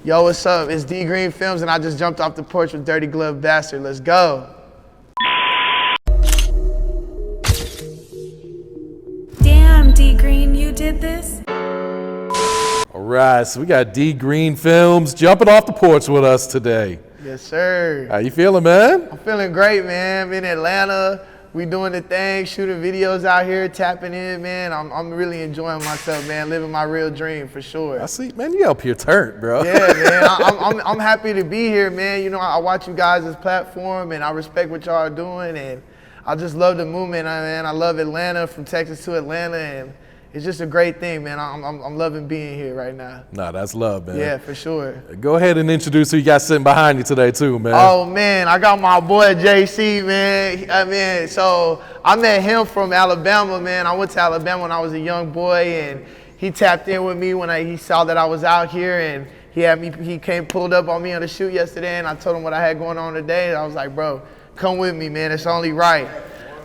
Yo, what's up? It's DGreenFilmz, and I just jumped off the porch with Dirty Glove Bastard. Let's go. Damn, D-Green, you did this? All right, so we got DGreenFilmz jumping off the porch with us today. Yes, sir. How you feeling, man? I'm feeling great, man. I'm in Atlanta. We doing the thing, shooting videos out here, tapping in, man. I'm really enjoying myself, man. Living my real dream for sure. I see, man. You up here turned, bro. Yeah, man. I'm happy to be here, man. You know, I watch you guys' platform, and I respect what y'all are doing, and I just love the movement, man. I love Atlanta, from Texas to Atlanta, and it's just a great thing, man. I'm loving being here right now. Nah, that's love, man. Yeah, for sure. Go ahead and introduce who you got sitting behind you today, too, man. Oh, man, I got my boy JC, man. So I met him from Alabama, man. I went to Alabama when I was a young boy, and he tapped in with me when he saw that I was out here, and he pulled up on me on the shoot yesterday, and I told him what I had going on today, and I was like, bro, come with me, man. It's only right.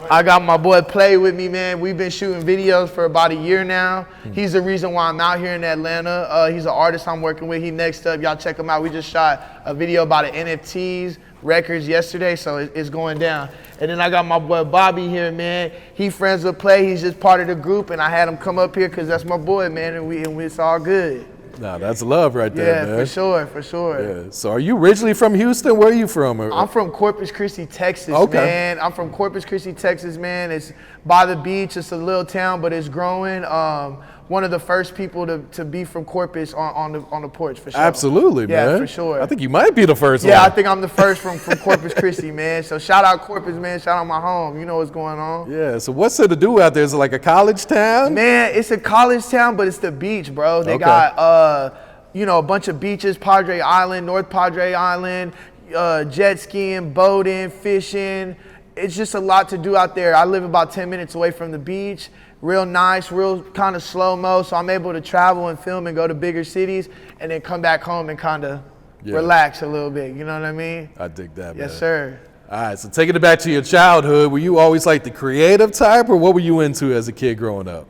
I got my boy Play with me, man. We've been shooting videos for about a year now. He's the reason why I'm out here in Atlanta. He's an artist I'm working with. He next up. Y'all check him out. We just shot a video about the NFTs records yesterday, so it's going down. And then I got my boy Bobby here, man. He friends with Play. He's just part of the group, and I had him come up here because that's my boy, man, and it's all good. Nah, that's love right there, man. Yeah, for sure. Yeah. So are you originally from Houston? Where are you from? I'm from Corpus Christi, Texas, okay, man. I'm from Corpus Christi, Texas, man. It's by the beach. It's a little town, but it's growing. One of the first people to be from Corpus on the porch, for sure. Absolutely, man. Yeah, for sure. I think you might be the first one. Yeah, I think I'm the first from Corpus Christi, man. So shout out Corpus, man. Shout out my home. You know what's going on. Yeah, so what's there to do out there? Is it like a college town? Man, it's a college town, but it's the beach, bro. They got, you know, a bunch of beaches, Padre Island, North Padre Island, jet skiing, boating, fishing. It's just a lot to do out there. I live about 10 minutes away from the beach. Real nice, real kind of slow-mo, so I'm able to travel and film and go to bigger cities and then come back home and kind of relax a little bit, you know what I mean? I dig that, man. Yes, sir. All right, so taking it back to your childhood, were you always like the creative type, or what were you into as a kid growing up?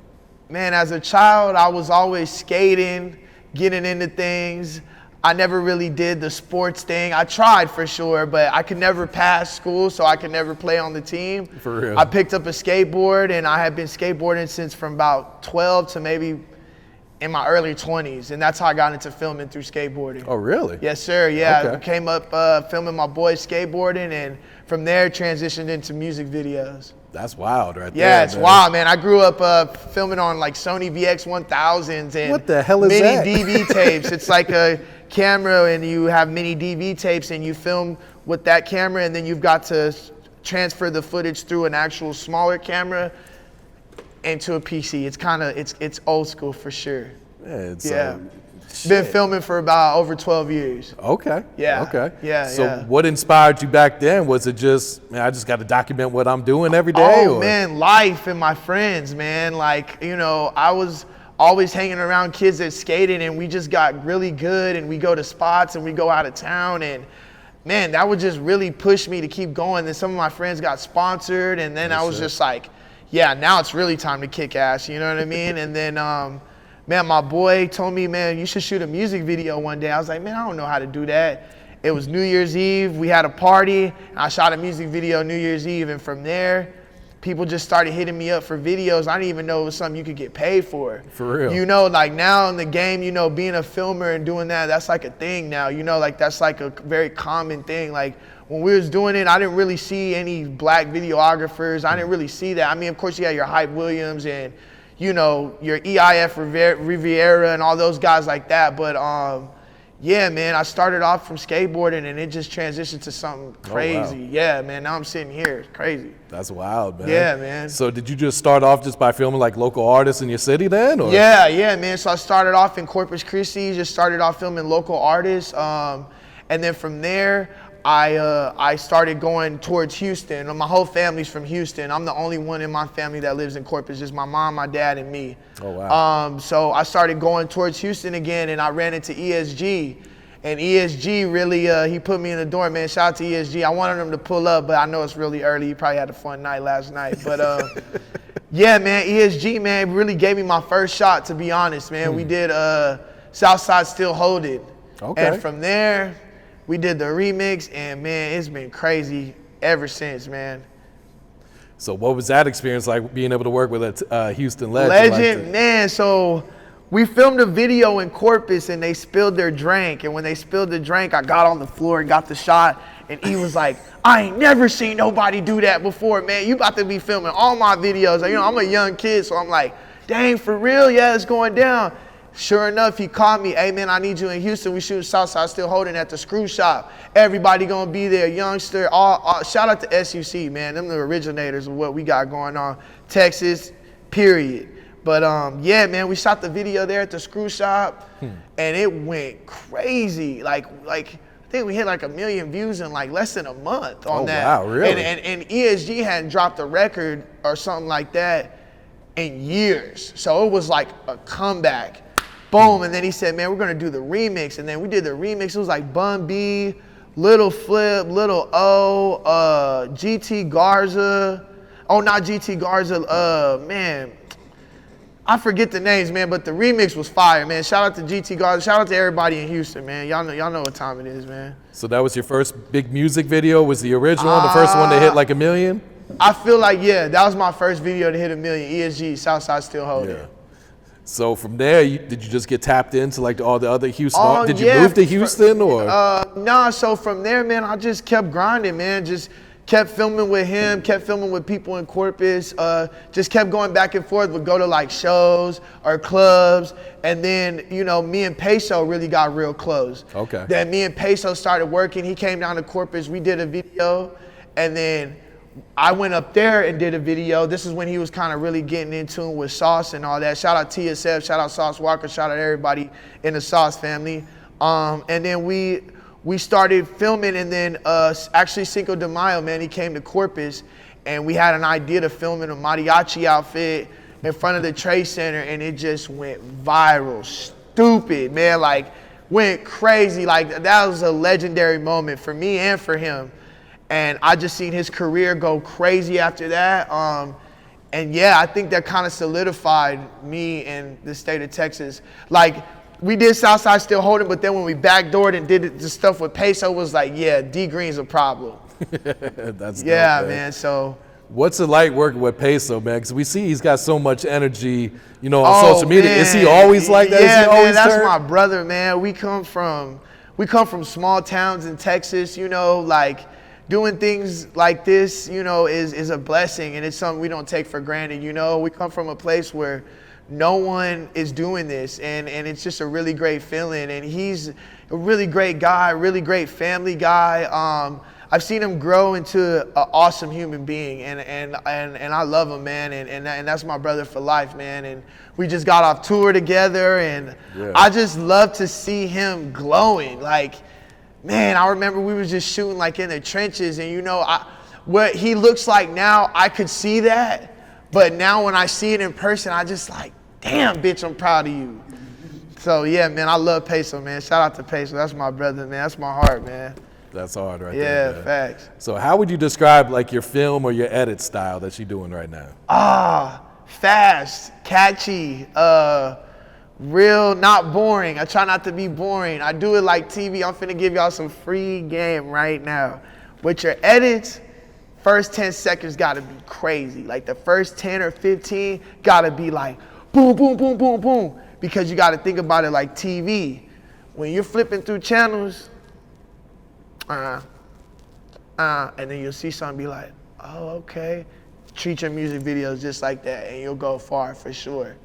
Man, as a child, I was always skating, getting into things. I never really did the sports thing. I tried for sure, but I could never pass school, so I could never play on the team. For real. I picked up a skateboard, and I had been skateboarding since from about 12 to maybe in my early 20s, and that's how I got into filming through skateboarding. Oh, really? Yes, sir. Yeah, Okay. I came up filming my boys skateboarding, and from there transitioned into music videos. That's wild right there. Yeah, it's man. wild, man. I grew up filming on like Sony VX1000s and what the hell is mini that? DV tapes. It's like a camera, and you have mini DV tapes, and you film with that camera, and then you've got to transfer the footage through an actual smaller camera into a PC. It's kind of it's old school for sure. Yeah. Been filming for about over 12 years. Okay. Yeah. Okay. Yeah. So what inspired you back then? Was it just, man, I just got to document what I'm doing every day? Oh, man, life and my friends, man. Like, you know, I was always hanging around kids that skated, and we just got really good, and we go to spots and we go out of town, and man, that would just really push me to keep going. Then some of my friends got sponsored, and then I was just like, yeah, now it's really time to kick ass, you know what I mean? And then, man, my boy told me, man, you should shoot a music video one day. I was like, man, I don't know how to do that. It was New Year's Eve. We had a party, and I shot a music video New Year's Eve, and from there, people just started hitting me up for videos. I didn't even know it was something you could get paid for. For real. You know, like now in the game, you know, being a filmer and doing that, that's like a thing now. You know, like that's like a very common thing. Like when we was doing it, I didn't really see any black videographers. I didn't really see that. I mean, of course, you had your Hype Williams and, you know, your EIF Riviera and all those guys like that. But yeah, man, I started off from skateboarding, and it just transitioned to something crazy. Oh, wow. Yeah, man, now I'm sitting here. It's crazy. That's wild, man. Yeah, man. So did you just start off just by filming like local artists in your city then? Or? Yeah, man. So I started off in Corpus Christi, just started off filming local artists. And then from there, I started going towards Houston. My whole family's from Houston. I'm the only one in my family that lives in Corpus, just my mom, my dad, and me. Oh, wow. So I started going towards Houston again, and I ran into ESG. And ESG really, he put me in the door, man. Shout out to ESG. I wanted him to pull up, but I know it's really early. He probably had a fun night last night. But yeah, man, ESG, man, really gave me my first shot, to be honest, man. We did Southside Still Holding. Okay. And from there, we did the remix, and man, it's been crazy ever since, man. So what was that experience like, being able to work with a Houston legend? Legend, man. So we filmed a video in Corpus, and they spilled their drink. And when they spilled the drink, I got on the floor and got the shot. And he was like, I ain't never seen nobody do that before, man. You about to be filming all my videos. Like, you know, I'm a young kid, so I'm like, dang, for real? Yeah, it's going down. Sure enough, he called me, hey man, I need you in Houston. We shooting Southside Still Holding at the Screw Shop. Everybody gonna be there, youngster. Shout out to SUC, man. Them the originators of what we got going on. Texas, period. But yeah, man, we shot the video there at the Screw Shop, and it went crazy. Like I think we hit like 1 million views in like less than a month on that. Wow, really? And ESG hadn't dropped a record or something like that in years. So it was like a comeback. Boom, and then he said, man, we're gonna do the remix. And then we did the remix. It was like Bun B, Lil Flip, Lil O, GT Garza. Oh, not GT Garza, man. I forget the names, man, but the remix was fire, man. Shout out to GT Garza. Shout out to everybody in Houston, man. Y'all know what time it is, man. So that was your first big music video? Was the original the first one to hit like 1 million? I feel like, yeah, that was my first video to hit 1 million. ESG, Southside Still Holding. Yeah. So from there, did you just get tapped into like all the other Houston? Did you yeah, move to Houston or? Nah, so from there, man, I just kept grinding, man. Just kept filming with him, kept filming with people in Corpus, just kept going back and forth. Would go to like shows or clubs, and then, you know, me and Peso really got real close. Okay. Then me and Peso started working. He came down to Corpus, we did a video, and then I went up there and did a video. This is when he was kind of really getting in tune with Sauce and all that. Shout out TSF, shout out Sauce Walker, shout out everybody in the Sauce family. And then we started filming, and then actually Cinco de Mayo, man, he came to Corpus, and we had an idea to film in a mariachi outfit in front of the Trade Center, and it just went viral. Stupid, man, like went crazy. Like that was a legendary moment for me and for him. And I just seen his career go crazy after that. And yeah, I think that kind of solidified me in the state of Texas. Like, we did Southside Still Holding, but then when we backdoored and did the stuff with Peso, it was like, yeah, DGreen's a problem. That's yeah, dope, man, so. What's it like working with Peso, man? Because we see he's got so much energy, you know, on social media. Man. Is he always like that? Yeah, Is he always man, that's turned? my brother, man. We come from small towns in Texas, you know, like, doing things like this, you know, is a blessing, and it's something we don't take for granted, you know. We come from a place where no one is doing this, and it's just a really great feeling, and he's a really great guy, really great family guy. I've seen him grow into an awesome human being, and I love him, man, and that's my brother for life, man. And we just got off tour together, and yeah. I just love to see him glowing, like, man, I remember we was just shooting like in the trenches, and you know, what he looks like now, I could see that, but now when I see it in person, I just like, damn, bitch, I'm proud of you. So yeah, man, I love Peso, man. Shout out to Peso, that's my brother, man. That's my heart, man. That's hard right there. Yeah, facts. So how would you describe like your film or your edit style that you're doing right now? Fast, catchy, real, not boring. I try not to be boring. I do it like TV. I'm finna give y'all some free game right now. With your edits, first 10 seconds gotta be crazy. Like the first 10 or 15 gotta be like boom, boom, boom, boom, boom. Because you gotta think about it like TV. When you're flipping through channels, and then you'll see something be like, oh, okay. Treat your music videos just like that, and you'll go far for sure.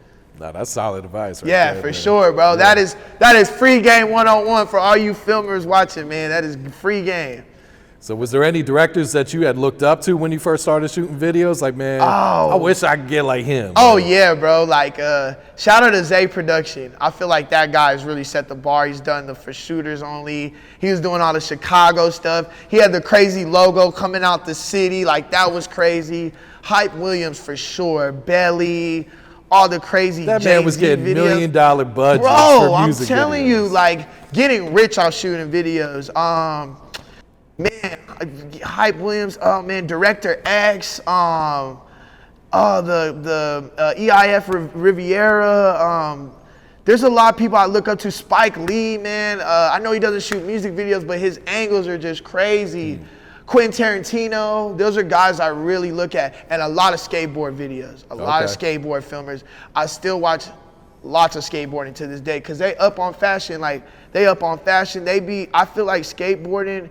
No, that's solid advice right yeah, there, for man. sure, bro. Yeah. That is free game 101 for all you filmers watching, man. That is free game. So was there any directors that you had looked up to when you first started shooting videos? Like, man, I wish I could get like him. Oh, yeah, bro. Like, shout out to Zay Production. I feel like that guy has really set the bar. He's done the For Shooters Only. He was doing all the Chicago stuff. He had the crazy logo coming out the city. Like, that was crazy. Hype Williams for sure. Belly. All the crazy that Jay-Z man was getting $1 million budgets bro, for music I'm telling videos. you, like, getting rich off shooting videos. Man, Hype Williams, oh man, Director X, the EIF Riviera, there's a lot of people I look up to. Spike Lee, man. I know he doesn't shoot music videos, but his angles are just crazy. Quentin Tarantino, those are guys I really look at. And a lot of skateboard videos, a lot of skateboard filmers. I still watch lots of skateboarding to this day because they up on fashion. Like, they up on fashion. I feel like skateboarding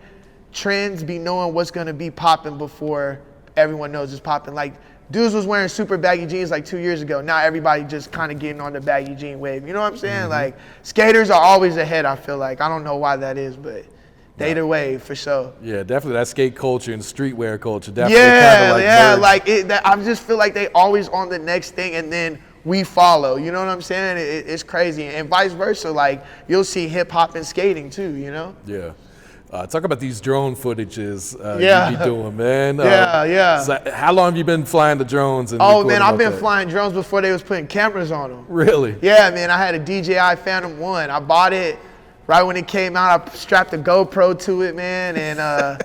trends be knowing what's going to be popping before everyone knows it's popping. Like, dudes was wearing super baggy jeans like 2 years ago. Now everybody just kind of getting on the baggy jean wave. You know what I'm saying? Like, skaters are always ahead, I feel like. I don't know why that is, but they the wave for sure. Yeah, definitely that skate culture and streetwear culture. Definitely I just feel like they always on the next thing and then we follow. You know what I'm saying? It's crazy. And vice versa. Like, you'll see hip hop and skating too, you know? Yeah. Talk about these drone footages you be doing, man. So how long have you been flying the drones? And man, I've been flying drones before they was putting cameras on them. Really? Yeah, man. I had a DJI Phantom 1. I bought it right when it came out. I strapped a GoPro to it, man. And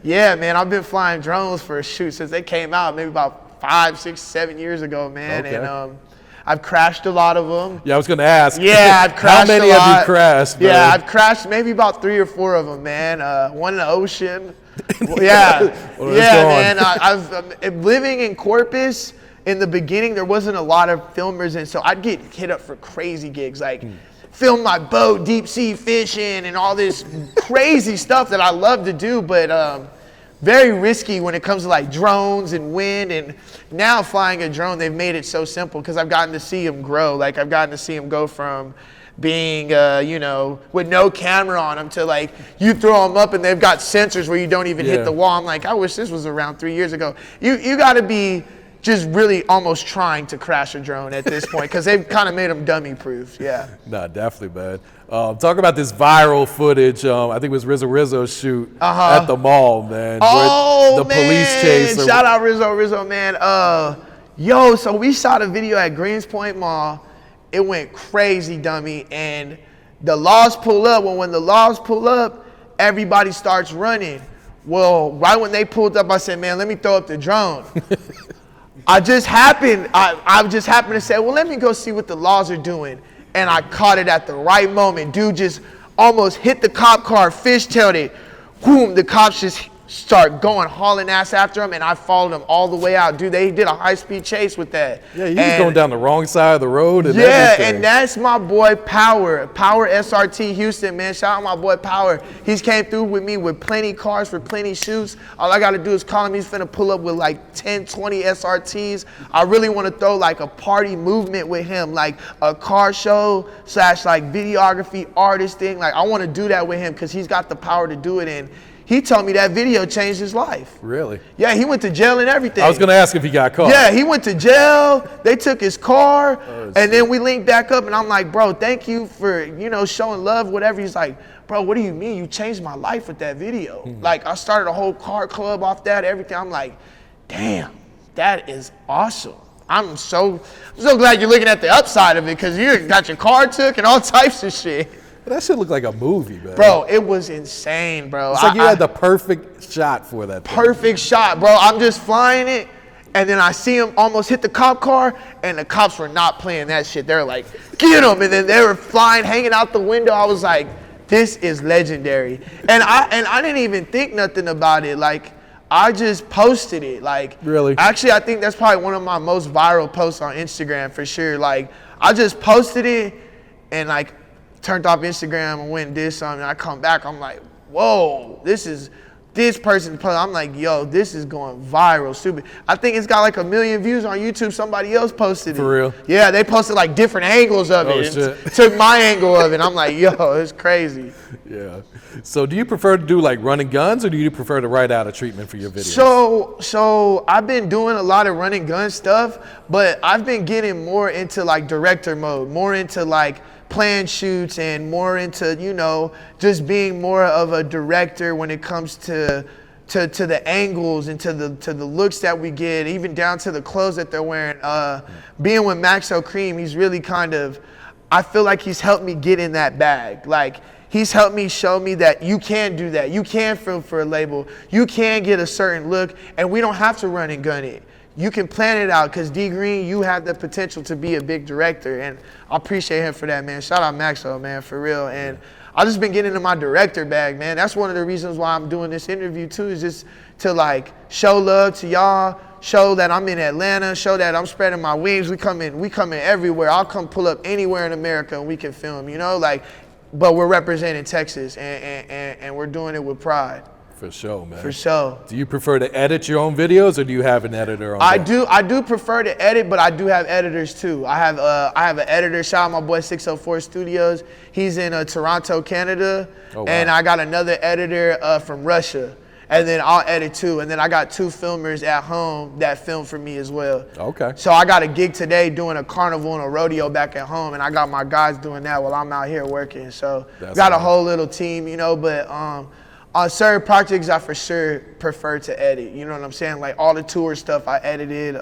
yeah, man, I've been flying drones for a shoot since they came out, maybe about 5, 6, 7 years ago, man. Okay. And I've crashed a lot of them. Yeah, I was going to ask. Yeah, I've crashed a lot. How many have you crashed, man? Yeah, I've crashed maybe about 3 or 4 of them, man. One in the ocean. Yeah, man. I've living in Corpus. In the beginning, there wasn't a lot of filmers, and so I'd get hit up for crazy gigs, like film my boat, deep sea fishing, and all this crazy stuff that I love to do, but very risky when it comes to like drones and wind. And now flying a drone, they've made it so simple because I've gotten to see them grow. Like, I've gotten to see them go from being, you know, with no camera on them to like you throw them up and they've got sensors where you don't even hit the wall. I'm like, I wish this was around 3 years ago. You got to be just really almost trying to crash a drone at this point because they've kind of made them dummy proof. Yeah. Nah, definitely, man. Talk about this viral footage. I think it was Rizzoo Rizzoo's shoot at the mall, man. Oh, the police chase. Shout out Rizzoo Rizzoo, man. Yo, so we shot a video at Greenspoint Mall. It went crazy, dummy. And the laws pull up. Well, when the laws pull up, everybody starts running. Well, right when they pulled up, I said, man, let me throw up the drone. I just happened to say, well, let me go see what the laws are doing. And I caught it at the right moment. Dude just almost hit the cop car, fishtailed it. Boom, the cops just start going, hauling ass after him, and I followed him all the way out. Dude, they did a high-speed chase with that. Yeah, he was going down the wrong side of the road and everything. And that's my boy Power SRT Houston, man. Shout out my boy Power. He's came through with me with plenty cars for plenty shoots. All I got to do is call him. He's finna pull up with like 10, 20 SRTs. I really want to throw like a party movement with him, like a car show / like videography artist thing. Like, I want to do that with him because he's got the power to do it. And he told me that video changed his life. Really? Yeah, he went to jail and everything. I was going to ask if he got caught. Yeah, he went to jail. They took his car, and then we linked back up, and I'm like, bro, thank you for, you know, showing love, whatever. He's like, bro, what do you mean? You changed my life with that video. Like, I started a whole car club off that, everything. I'm like, damn, that is awesome. I'm so glad you're looking at the upside of it because you got your car took and all types of shit. That shit looked like a movie, man. Bro, it was insane, bro. It's like you had the perfect shot for that thing. Perfect shot, bro. I'm just flying it, and then I see him almost hit the cop car, and the cops were not playing that shit. They're like, get him, and then they were flying, hanging out the window. I was like, this is legendary. And I didn't even think nothing about it. Like, I just posted it. Like, really? Actually, I think that's probably one of my most viral posts on Instagram for sure. Like, I just posted it, and like, turned off Instagram and went and did something. And I come back, I'm like, whoa, this person. I'm like, yo, this is going viral, stupid. I think it's got like 1 million views on YouTube. Somebody else posted it. For real? Yeah, they posted like different angles of it. Shit. Took my angle of it. I'm like, yo, it's crazy. Yeah. So do you prefer to do like running guns, or do you prefer to write out a treatment for your videos? So I've been doing a lot of running gun stuff, but I've been getting more into like director mode, more into like plan shoots and more into, you know, just being more of a director when it comes to the angles and to the looks that we get, even down to the clothes that they're wearing. Being with Maxo Kream, he's really kind of, I feel like he's helped me get in that bag. Like, he's helped me show me that you can do that. You can film for a label. You can get a certain look, and we don't have to run and gun it. you can plan it out, because D Green, you have the potential to be a big director, and I appreciate him for that, man. Shout out Maxo, man, for real. And I just been getting into my director bag, man. That's one of the reasons why I'm doing this interview too, is just to like show love to y'all, show that I'm in Atlanta, show that I'm spreading my wings. We come in everywhere. I'll come pull up anywhere in America and we can film, you know, like, but we're representing Texas and we're doing it with pride. For sure, man. For sure. Do you prefer to edit your own videos, or do you have an editor on that? I do prefer to edit, but I do have editors too. I have an editor. Shout out my boy 604 Studios. He's in Toronto, Canada. Oh, wow. And I got another editor from Russia. And then I'll edit too. And then I got 2 filmers at home that film for me as well. Okay. So I got a gig today doing a carnival and a rodeo back at home, and I got my guys doing that while I'm out here working. So got a whole little team, you know, but on certain projects, I for sure prefer to edit. You know what I'm saying? Like all the tour stuff, I edited.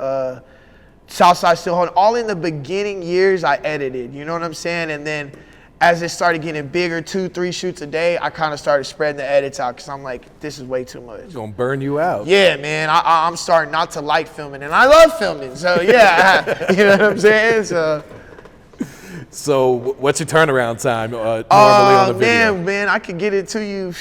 Southside Still Holding. All in the beginning years, I edited. You know what I'm saying? And then as it started getting bigger, 2-3 shoots a day, I kind of started spreading the edits out, because I'm like, this is way too much. It's gonna burn you out. Yeah, man. I'm starting not to like filming, and I love filming. So yeah, you know what I'm saying? So what's your turnaround time normally on the video? Man, I could get it to you.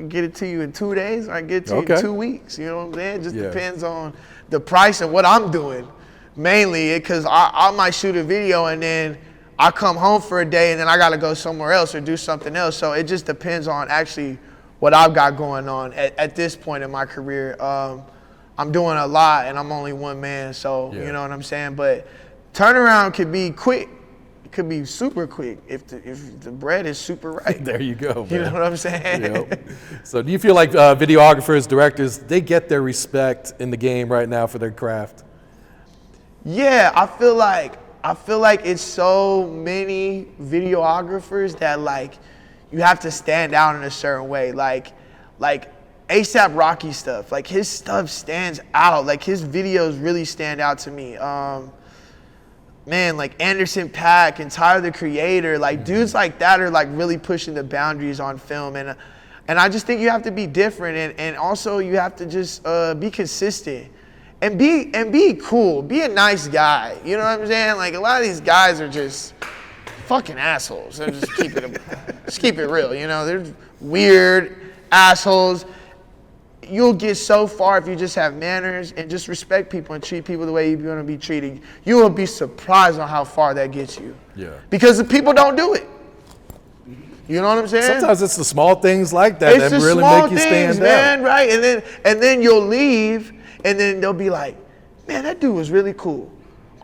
Get it to you in 2 days, or I get it to you in 2 weeks. You know what I'm saying? It just depends on the price and what I'm doing, mainly, because I might shoot a video and then I come home for a day and then I got to go somewhere else or do something else. So it just depends on actually what I've got going on at this point in my career. I'm doing a lot and I'm only one man, so you know what I'm saying? But turnaround could be quick. Could be super quick if the bread is super right. There you go, man. You know what I'm saying? Yep. So do you feel like videographers, directors, they get their respect in the game right now for their craft? Yeah, I feel like it's so many videographers that like you have to stand out in a certain way. Like ASAP Rocky stuff, like his stuff stands out. Like his videos really stand out to me. Man, like Anderson .Paak and Tyler the Creator, like dudes like that are like really pushing the boundaries on film, and I just think you have to be different, and also you have to just be consistent and be cool, be a nice guy. You know what I'm saying? Like a lot of these guys are just fucking assholes. So just keep it real. You know, they're weird assholes. You'll get so far if you just have manners and just respect people and treat people the way you're gonna be treated. You will be surprised on how far that gets you. Yeah. Because the people don't do it. You know what I'm saying? Sometimes it's the small things like that that really make you stand out. Man, right? And then you'll leave, and then they'll be like, man, that dude was really cool.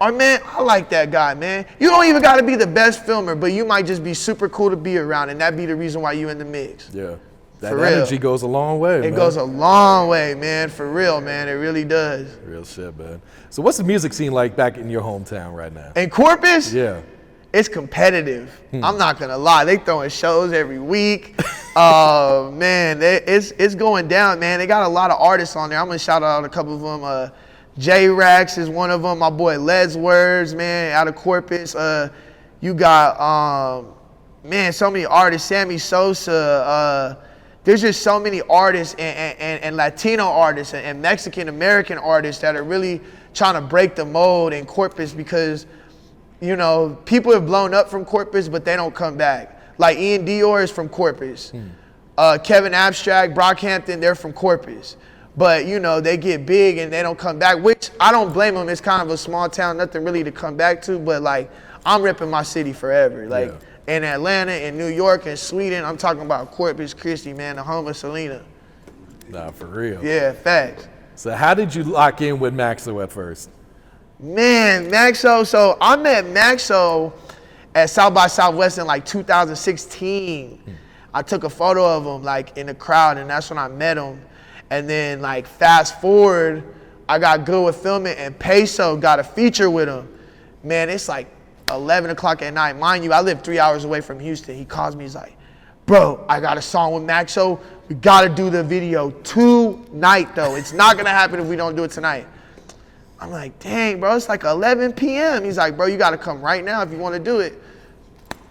Or man, I like that guy, man. You don't even gotta be the best filmer, but you might just be super cool to be around, and that'd be the reason why you in the mix. Yeah. That energy goes a long way, man. It goes a long way, man. For real, man. It really does. Real shit, man. So what's the music scene like back in your hometown right now? In Corpus? Yeah. It's competitive. I'm not going to lie. They throwing shows every week. Man, it's going down, man. They got a lot of artists on there. I'm going to shout out a couple of them. J-Rax is one of them. My boy Les Words, man, out of Corpus. You got, man, so many artists. Sammy Sosa. There's just so many artists and Latino artists and Mexican-American artists that are really trying to break the mold in Corpus, because, you know, people have blown up from Corpus, but they don't come back. Like Ian Dior is from Corpus. Kevin Abstract, Brockhampton, they're from Corpus. But, you know, they get big and they don't come back, which I don't blame them. It's kind of a small town, nothing really to come back to. But, like, I'm repping my city forever. Like, in Atlanta, in New York, in Sweden, I'm talking about Corpus Christi, man, the home of Selena. Nah, for real. Yeah, facts. So how did you lock in with Maxo at first? Man, Maxo, so I met Maxo at South by Southwest in like 2016. I took a photo of him like in the crowd, and that's when I met him. And then like fast forward, I got good with filming, and Peso got a feature with him. Man, it's like 11 o'clock at night. Mind you, I live 3 hours away from Houston. He calls me, he's like, bro, I got a song with Maxo. We gotta do the video tonight though. It's not gonna happen if we don't do it tonight. I'm like, dang, bro, it's like 11 p.m. He's like, bro, you gotta come right now if you wanna do it.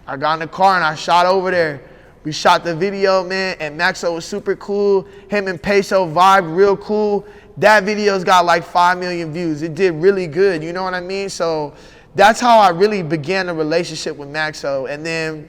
I got in the car and I shot over there. We shot the video, man, and Maxo was super cool. Him and Peso vibed real cool. that video's got like 5 million views. It did really good, you know what I mean? So that's how I really began a relationship with Maxo. And then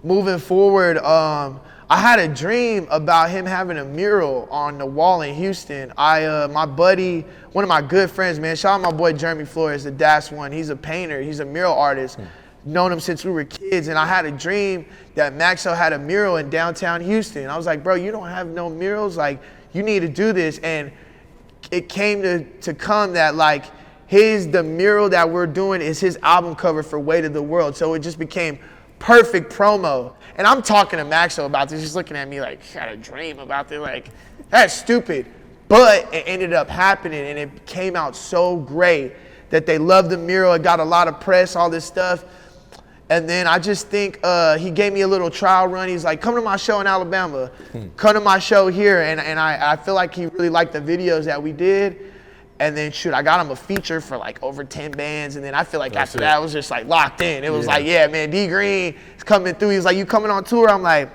moving forward, I had a dream about him having a mural on the wall in Houston. My buddy, one of my good friends, man, shout out my boy Jeremy Flores, the Das one. He's a painter, he's a mural artist. Known him since we were kids, and I had a dream that Maxo had a mural in downtown Houston. I was like, bro, you don't have no murals? Like, you need to do this. And it came to come that like the mural that we're doing is his album cover for Weight of the World. So it just became perfect promo. And I'm talking to Maxo about this. He's looking at me like, I had a dream about this. Like, that's stupid. But it ended up happening, and it came out so great that they loved the mural. It got a lot of press, all this stuff. And then I just think he gave me a little trial run. He's like, come to my show in Alabama. Come to my show here. And I feel like he really liked the videos that we did. And then, shoot, I got him a feature for like over 10 bands. And then I feel like after that, it was just like locked in. It was like, yeah, man, D Green is coming through. He's like, you coming on tour? I'm like,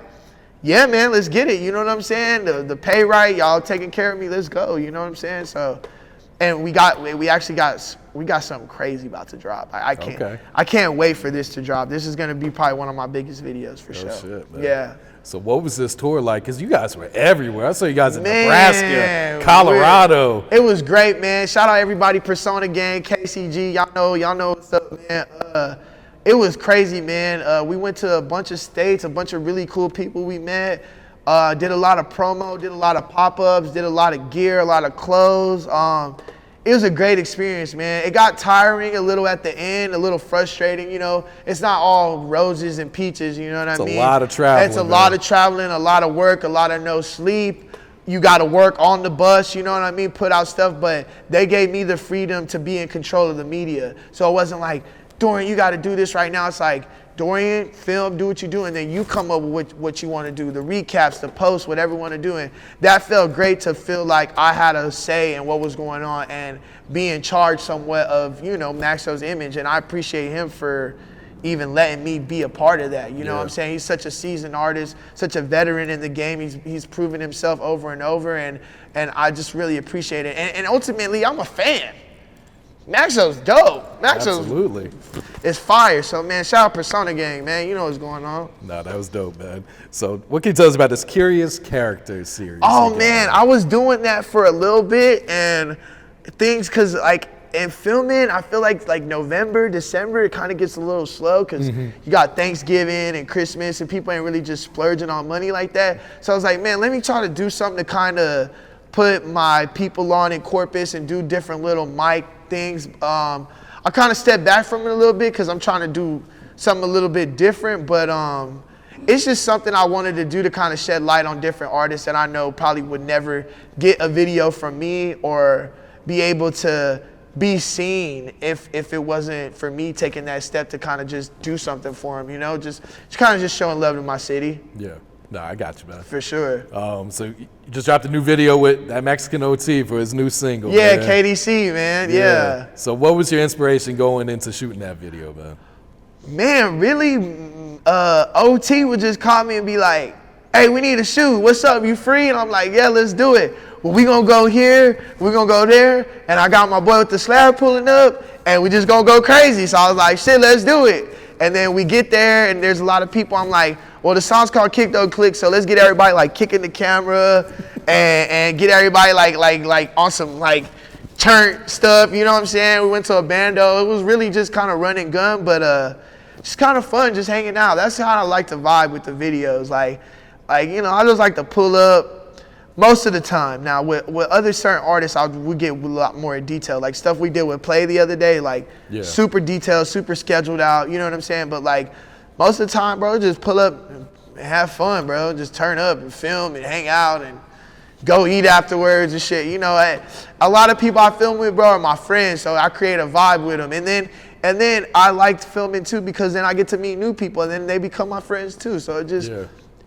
yeah, man, let's get it. You know what I'm saying? The pay right, y'all taking care of me. Let's go. You know what I'm saying? So, and we got something crazy about to drop. I can't wait for this to drop. This is gonna be probably one of my biggest videos for sure. Shit, man. Yeah. So what was this tour like? Because you guys were everywhere. I saw you guys in Nebraska, Colorado. It was great, man. Shout out everybody, Persona Gang, KCG. Y'all know what's up, man. It was crazy, man. We went to a bunch of states, a bunch of really cool people we met. Did a lot of promo, did a lot of pop-ups, did a lot of gear, a lot of clothes. It was a great experience, man. It got tiring a little at the end, a little frustrating, you know. It's not all roses and peaches, you know what I mean? It's a lot of traveling. It's a lot of traveling, a lot of work, a lot of no sleep. You got to work on the bus, you know what I mean? Put out stuff, but they gave me the freedom to be in control of the media. So it wasn't like, Dorian, you got to do this right now. It's like, Dorian, film, do what you do, and then you come up with what you want to do, the recaps, the posts, whatever you want to do. And that felt great to feel like I had a say in what was going on and be in charge somewhat of, you know, Maxo's image. And I appreciate him for even letting me be a part of that. You know what I'm saying? He's such a seasoned artist, such a veteran in the game. He's proven himself over and over, and I just really appreciate it. And ultimately, I'm a fan. Maxo's dope. Absolutely. It's fire. So, man, shout out Persona Gang, man. You know what's going on. No, that was dope, man. So what can you tell us about this Curious Characters series? Oh, man, I was doing that for a little bit, and things, because, like, in filming, I feel like November, December, it kind of gets a little slow because you got Thanksgiving and Christmas, and people ain't really just splurging on money like that. So I was like, man, let me try to do something to kind of put my people on in Corpus and do different little mic things. I kind of stepped back from it a little bit because I'm trying to do something a little bit different, but it's just something I wanted to do to kind of shed light on different artists that I know probably would never get a video from me or be able to be seen if it wasn't for me taking that step to kind of just do something for them, you know, just kind of just showing love to my city. Yeah. No, I got you, man. For sure. So you just dropped a new video with that Mexican OT for his new single. Yeah, man. KDC, man. Yeah. So what was your inspiration going into shooting that video, man? Man, really, OT would just call me and be like, hey, we need to shoot. What's up? You free? And I'm like, yeah, let's do it. Well, we gonna go here, we gonna go there, and I got my boy with the slab pulling up, and we just gonna go crazy. So I was like, shit, let's do it. And then we get there, and there's a lot of people. I'm like, well, the song's called Kick Doe Click, so let's get everybody like kicking the camera and get everybody like on some like turn stuff, you know what I'm saying? We went to a bando. It was really just kind of run and gun, but just kind of fun, just hanging out. That's how I like to vibe with the videos. Like you know, I just like to pull up most of the time. Now with other certain artists, we get a lot more in detail. Like stuff we did with Play the other day, like super detailed, super scheduled out, you know what I'm saying? But like most of the time, bro, just pull up and have fun, bro. Just turn up and film and hang out and go eat afterwards and shit. You know, a lot of people I film with, bro, are my friends, so I create a vibe with them. And then I liked filming too because then I get to meet new people and then they become my friends too. So it just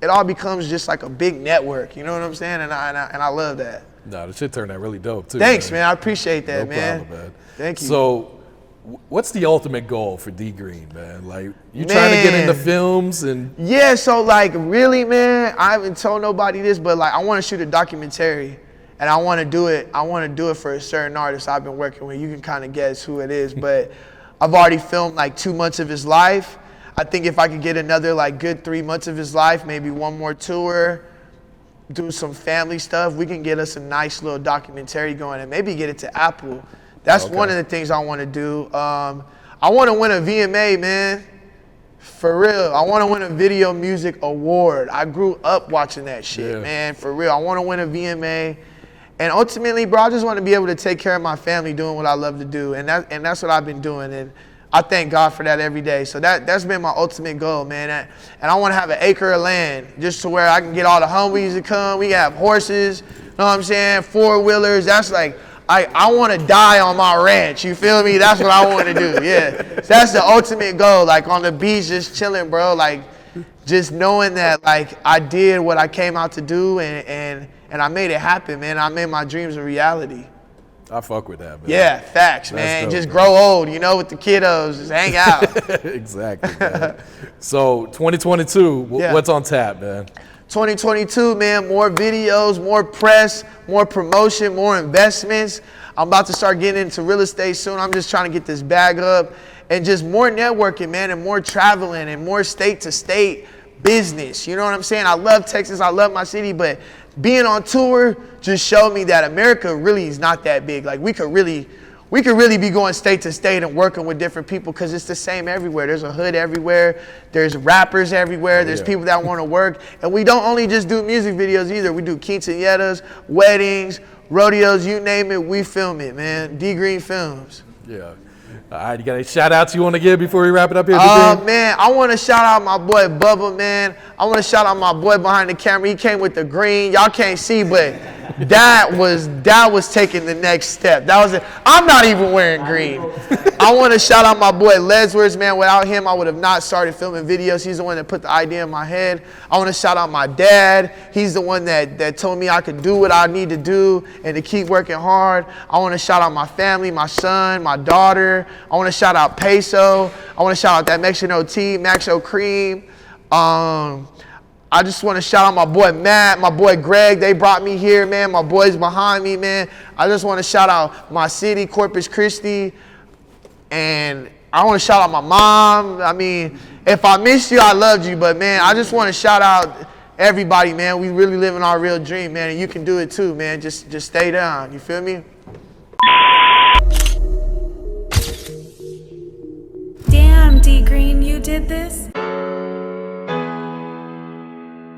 it all becomes just like a big network. You know what I'm saying? And I love that. No, the shit turned out really dope too. Thanks, man. I appreciate that, man. No problem, man. Thank you. So, what's the ultimate goal for D Green, man? Like, you trying to get into films and? Yeah, so like really, man, I haven't told nobody this, but like I want to shoot a documentary. and I want to do it. I want to do it for a certain artist I've been working with. You can kind of guess who it is, but I've already filmed like 2 months of his life. I think if I could get another like good 3 months of his life, maybe one more tour, do some family stuff, we can get us a nice little documentary going and maybe get it to Apple. That's one of the things I want to do. I want to win a VMA, man. For real, I want to win a Video Music Award. I grew up watching that shit, man, for real. I want to win a VMA. And ultimately, bro, I just want to be able to take care of my family doing what I love to do. And that's what I've been doing. And I thank God for that every day. So that's been my ultimate goal, man. And I want to have an acre of land just to where I can get all the homies to come. We have horses, you know what I'm saying, 4-wheelers. That's like, I want to die on my ranch. You feel me? That's what I want to do, yeah. So that's the ultimate goal, like on the beach just chilling, bro. Like just knowing that like I did what I came out to do and I made it happen, man. I made my dreams a reality. I fuck with that, man. Yeah, facts, man. Dope, just grow old, you know, with the kiddos. Just hang out. Exactly, man. So 2022, what's on tap, man? 2022, man, more videos, more press, more promotion, more investments. I'm about to start getting into real estate soon. I'm just trying to get this bag up and just more networking, man, and more traveling and more state to state business. You know what I'm saying? I love Texas. I love my city, but being on tour just showed me that America really is not that big. Like we could really be going state to state and working with different people because it's the same everywhere. There's a hood everywhere. There's rappers everywhere. There's people that want to work. And we don't only just do music videos either. We do quinceañeras, weddings, rodeos, you name it, we film it, man. DGreenFilmz. Yeah. All right, you got any shout outs you want to give before we wrap it up here? Man, I want to shout out my boy Bubba, man. I want to shout out my boy behind the camera. He came with the green. Y'all can't see, but that was taking the next step. That was it. I'm not even wearing green. I want to shout out my boy Leswords, man. Without him, I would have not started filming videos. He's the one that put the idea in my head. I want to shout out my dad. He's the one that told me I could do what I need to do and to keep working hard. I want to shout out my family, my son, my daughter. I want to shout out Peso. I want to shout out that Mexican OT, Maxo Kream. I just want to shout out my boy Matt, my boy Greg. They brought me here, man. My boys behind me, man. I just want to shout out my city, Corpus Christi. And I want to shout out my mom. I mean, if I missed you, I loved you. But, man, I just want to shout out everybody, man. We really living our real dream, man. And you can do it too, man. Just stay down. You feel me? Damn, D Green, you did this?